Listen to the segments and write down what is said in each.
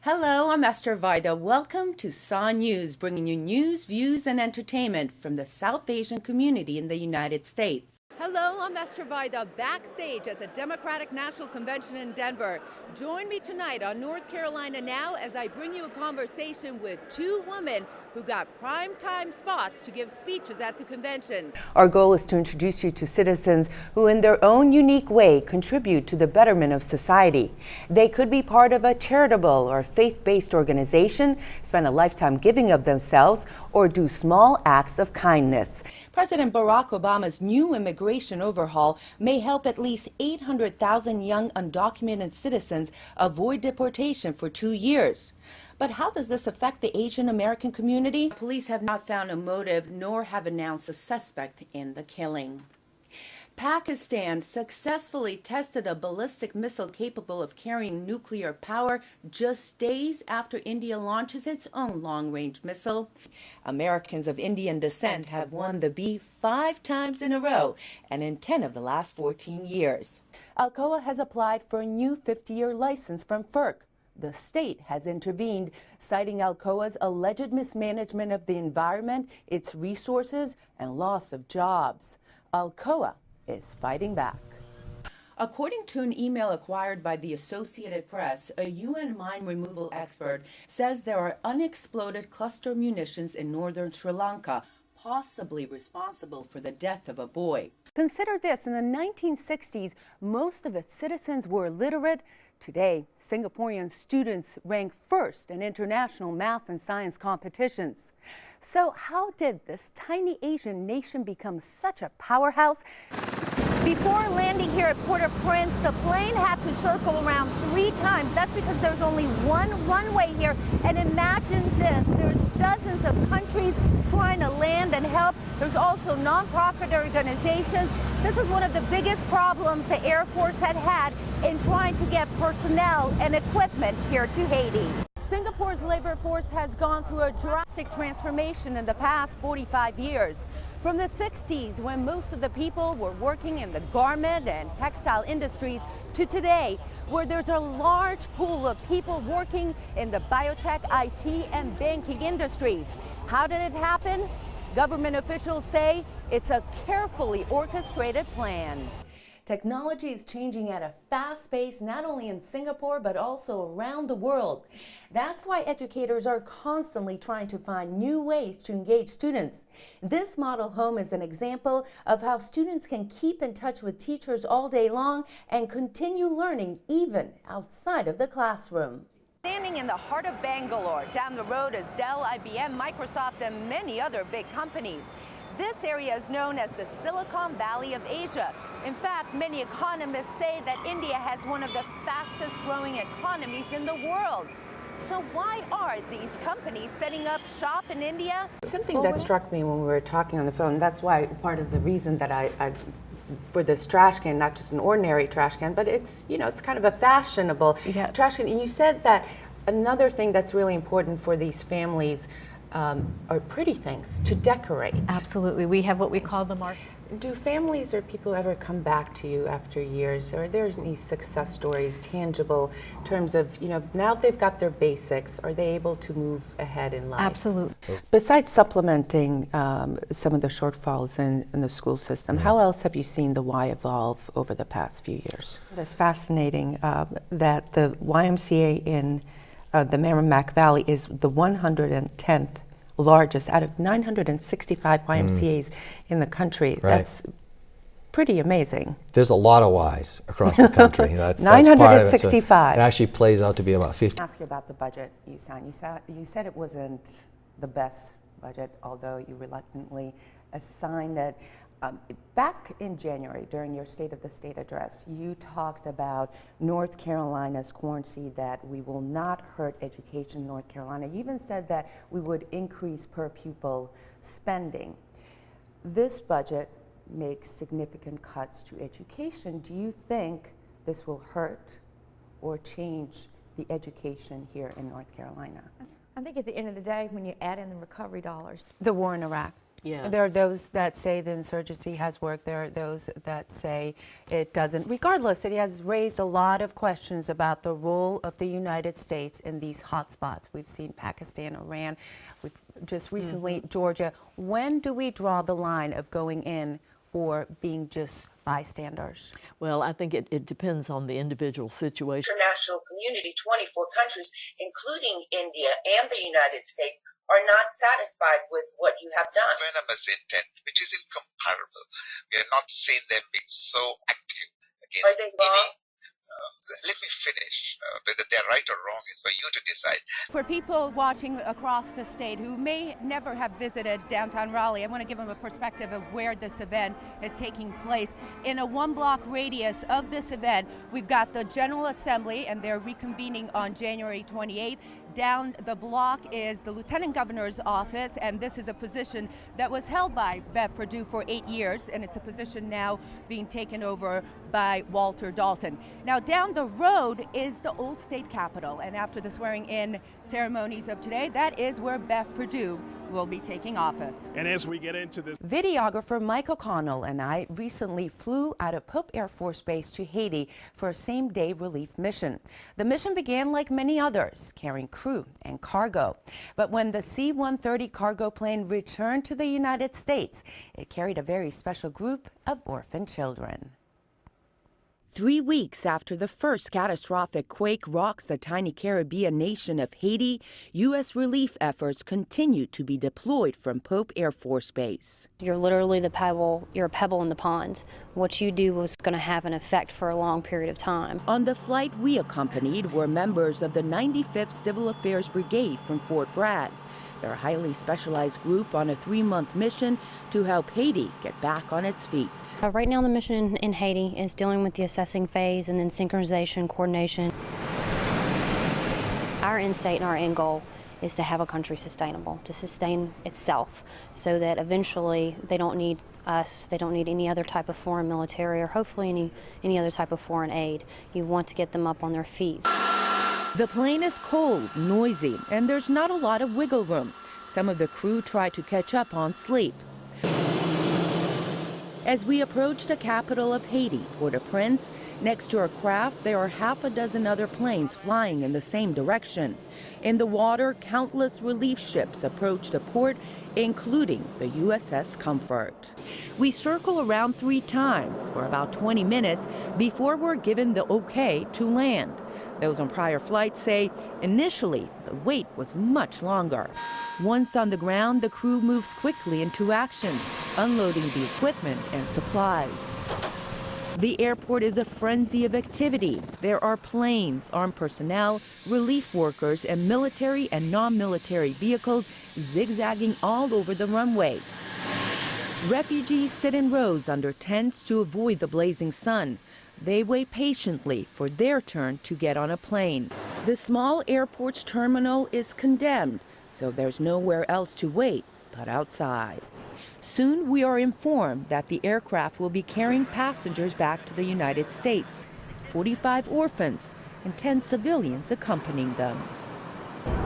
Hello, I'm Eszter Vajda. Welcome to SAW News, bringing you news, views, and entertainment from the South Asian community in the United States. Hello, I'm Eszter Vajda, backstage at the Democratic National Convention in Denver. Join me tonight on North Carolina Now as I bring you a conversation with two women who got primetime spots to give speeches at the convention. Our goal is to introduce you to citizens who in their own unique way contribute to the betterment of society. They could be part of a charitable or faith-based organization, spend a lifetime giving of themselves, or do small acts of kindness. President Barack Obama's new immigration overhaul may help at least 800,000 young undocumented citizens avoid deportation for 2 years. But how does this affect the Asian American community? Police have not found a motive nor have announced a suspect in the killing. Pakistan successfully tested a ballistic missile capable of carrying nuclear power just days after India launches its own long-range missile. Americans of Indian descent have won the bee 5 times in a row and in 10 of the last 14 years. Alcoa has applied for a new 50-year license from FERC. The state has intervened, citing Alcoa's alleged mismanagement of the environment, its resources, and loss of jobs. Alcoa is fighting back. According to an email acquired by the Associated Press, a UN mine removal expert says there are unexploded cluster munitions in northern Sri Lanka, possibly responsible for the death of a boy. Consider this, in the 1960s, most of its citizens were illiterate. Today, Singaporean students rank first in international math and science competitions. So how did this tiny Asian nation become such a powerhouse? Before landing here at Port-au-Prince, the plane had to circle around 3 times. That's because there's only one runway here. And imagine this, there's dozens of countries trying to land and help. There's also nonprofit organizations. This is one of the biggest problems the Air Force had in trying to get personnel and equipment here to Haiti. Singapore's labor force has gone through a drastic transformation in the past 45 years. From the 60s, when most of the people were working in the garment and textile industries, to today, where there's a large pool of people working in the biotech, IT, and banking industries. How did it happen? Government officials say it's a carefully orchestrated plan. Technology is changing at a fast pace, not only in Singapore, but also around the world. That's why educators are constantly trying to find new ways to engage students. This model home is an example of how students can keep in touch with teachers all day long and continue learning even outside of the classroom. Standing in the heart of Bangalore, down the road is Dell, IBM, Microsoft, and many other big companies. This area is known as the Silicon Valley of Asia. In fact, many economists say that India has one of the fastest growing economies in the world. So why are these companies setting up shop in India? Something that struck me when we were talking on the phone, that's why part of the reason that I for this trash can, not just an ordinary trash can, but it's, you know, it's kind of a fashionable trash can. And you said that another thing that's really important for these families are pretty things to decorate. Absolutely. We have what we call the market. Do families or people ever come back to you after years? Are there any success stories, tangible, in terms of, you know, now they've got their basics, are they able to move ahead in life? Absolutely. Besides supplementing some of the shortfalls in the school system, how else have you seen the Y evolve over the past few years? It's fascinating that the YMCA in the Merrimack Valley is the 110th largest out of 965 YMCAs in the country. Right. That's pretty amazing. There's a lot of Ys across the country. That's 965. part of it. It actually plays out to be about 50. Ask you about the budget you signed. You said it wasn't the best budget, although you reluctantly assigned it. Back in January, during your State of the State address, you talked about North Carolina's corn seed, that we will not hurt education in North Carolina. You even said that we would increase per pupil spending. This budget makes significant cuts to education. Do you think this will hurt or change the education here in North Carolina? I think at the end of the day, when you add in the recovery dollars. The war in Iraq. Yes. There are those that say the insurgency has worked. There are those that say it doesn't. Regardless, it has raised a lot of questions about the role of the United States in these hotspots. We've seen Pakistan, Iran, we've just recently Georgia. When do we draw the line of going in or being just bystanders? Well, I think it depends on the individual situation. International community, 24 countries, including India and the United States, are not satisfied with what you have done. Venomous intent, which is incomparable. We are not seeing them being so active against Are they wrong? let me finish. Whether they're right or wrong is for you to decide. For people watching across the state who may never have visited downtown Raleigh, I want to give them a perspective of where this event is taking place. In a one-block radius of this event, we've got the General Assembly, and they're reconvening on January 28th. Down the block is the Lieutenant Governor's office, and this is a position that was held by Bev Perdue for 8 years, and it's a position now being taken over by Walter Dalton. Now, down the road is the old state capitol, and after the swearing-in ceremonies of today, that is where Bev Perdue will be taking office. And as we get into this, Videographer Mike O'Connell and I recently flew out of Pope Air Force Base to Haiti for a same-day relief mission. The mission began like many others, carrying crew and cargo. But when the C-130 cargo plane returned to the United States, it carried a very special group of orphan children. 3 weeks after the first catastrophic quake rocks the tiny Caribbean nation of Haiti, U.S. relief efforts continue to be deployed from Pope Air Force Base. You're literally the pebble, you're a pebble in the pond. What you do was going to have an effect for a long period of time. On the flight we accompanied were members of the 95th Civil Affairs Brigade from Fort Bragg. They're a highly specialized group on a 3-month mission to help Haiti get back on its feet. Right now the mission in Haiti is dealing with the assessing phase and then synchronization, coordination. Our end state and our end goal is to have a country sustainable, to sustain itself so that eventually they don't need us, they don't need any other type of foreign military or hopefully any other type of foreign aid. You want to get them up on their feet. The plane is cold, noisy, and there's not a lot of wiggle room. Some of the crew try to catch up on sleep. As we approach the capital of Haiti, Port-au-Prince, next to our craft, there are half a dozen other planes flying in the same direction. In the water, countless relief ships approach the port, including the USS Comfort. We circle around 3 times for about 20 minutes before we're given the okay to land. Those on prior flights say initially the wait was much longer. Once on the ground, the crew moves quickly into action, unloading the equipment and supplies. The airport is a frenzy of activity. There are planes, armed personnel, relief workers, and military and non-military vehicles zigzagging all over the runway. Refugees sit in rows under tents to avoid the blazing sun. They wait patiently for their turn to get on a plane. The small airport's terminal is condemned, so there's nowhere else to wait but outside. Soon we are informed that the aircraft will be carrying passengers back to the United States. 45 orphans and 10 civilians accompanying them.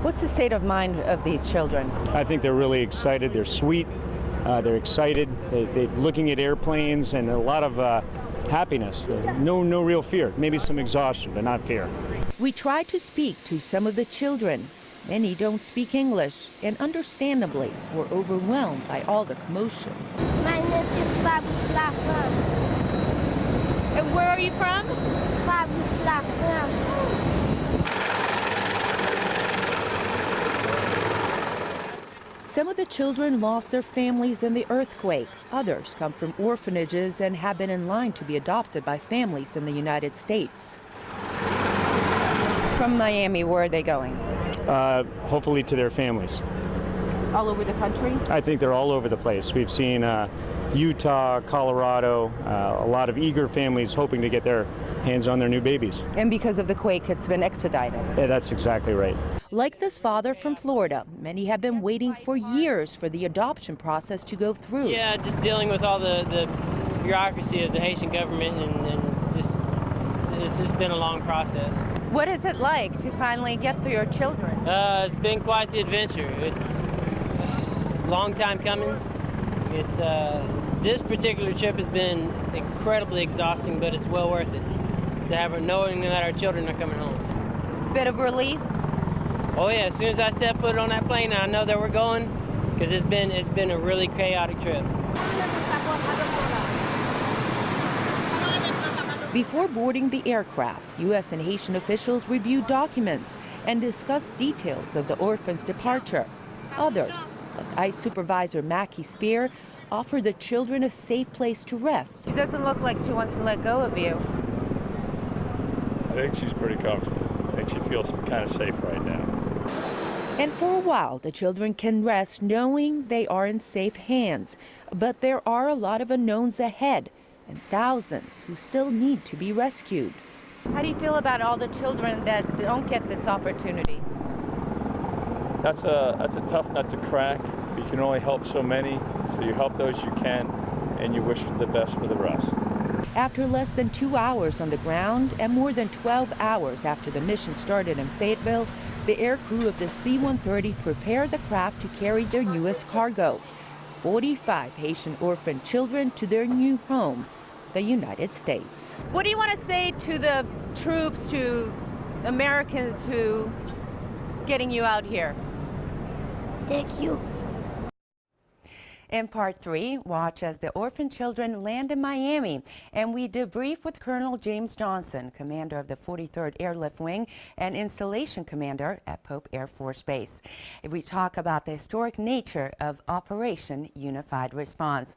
What's the state of mind of these children? I think they're really excited. They're sweet. They're excited. They're looking at airplanes and a lot of happiness. No real fear. Maybe some exhaustion, but not fear. We tried to speak to some of the children. Many don't speak English, and understandably, were overwhelmed by all the commotion. My name is Fabrice Laflamme. And where are you from? Fabrice Laflamme. Some of the children lost their families in the earthquake. Others come from orphanages and have been in line to be adopted by families in the United States. From Miami, where are they going? Hopefully to their families. All over the country? I think they're all over the place. We've seen Utah, Colorado, a lot of eager families hoping to get their hands on their new babies. And because of the quake, it's been expedited. Yeah, that's exactly right. Like this father from Florida, many have been waiting for years for the adoption process to go through. Yeah, just dealing with all the bureaucracy of the Haitian government and just, it's just been a long process. What is it like to finally get through your children? It's been quite the adventure. Long time coming, It's this particular trip has been incredibly exhausting, but it's well worth it to have knowing that our children are coming home. Bit of relief? Oh yeah, as soon as I step foot on that plane, I know that we're going, because it's been a really chaotic trip. Before boarding the aircraft, U.S. and Haitian officials reviewed documents and discussed details of the orphans' departure. Others, like ICE Supervisor Mackie Spear, offer the children a safe place to rest. She doesn't look like she wants to let go of you. I think she's pretty comfortable. I think she feels kind of safe right now. And for a while, the children can rest knowing they are in safe hands. But there are a lot of unknowns ahead and thousands who still need to be rescued. How do you feel about all the children that don't get this opportunity? That's a tough nut to crack. You can only help so many, so you help those you can, and you wish for the best for the rest. After less than 2 hours on the ground and more than 12 hours after the mission started in Fayetteville, the air crew of the C-130 prepared the craft to carry their newest cargo, 45 Haitian orphan children to their new home, the United States. What do you want to say to the troops, to Americans who getting you out here? Thank you. In part 3, watch as the orphan children land in Miami, and we debrief with Colonel James Johnson, commander of the 43rd Airlift Wing and installation commander at Pope Air Force Base. We talk about the historic nature of Operation Unified Response.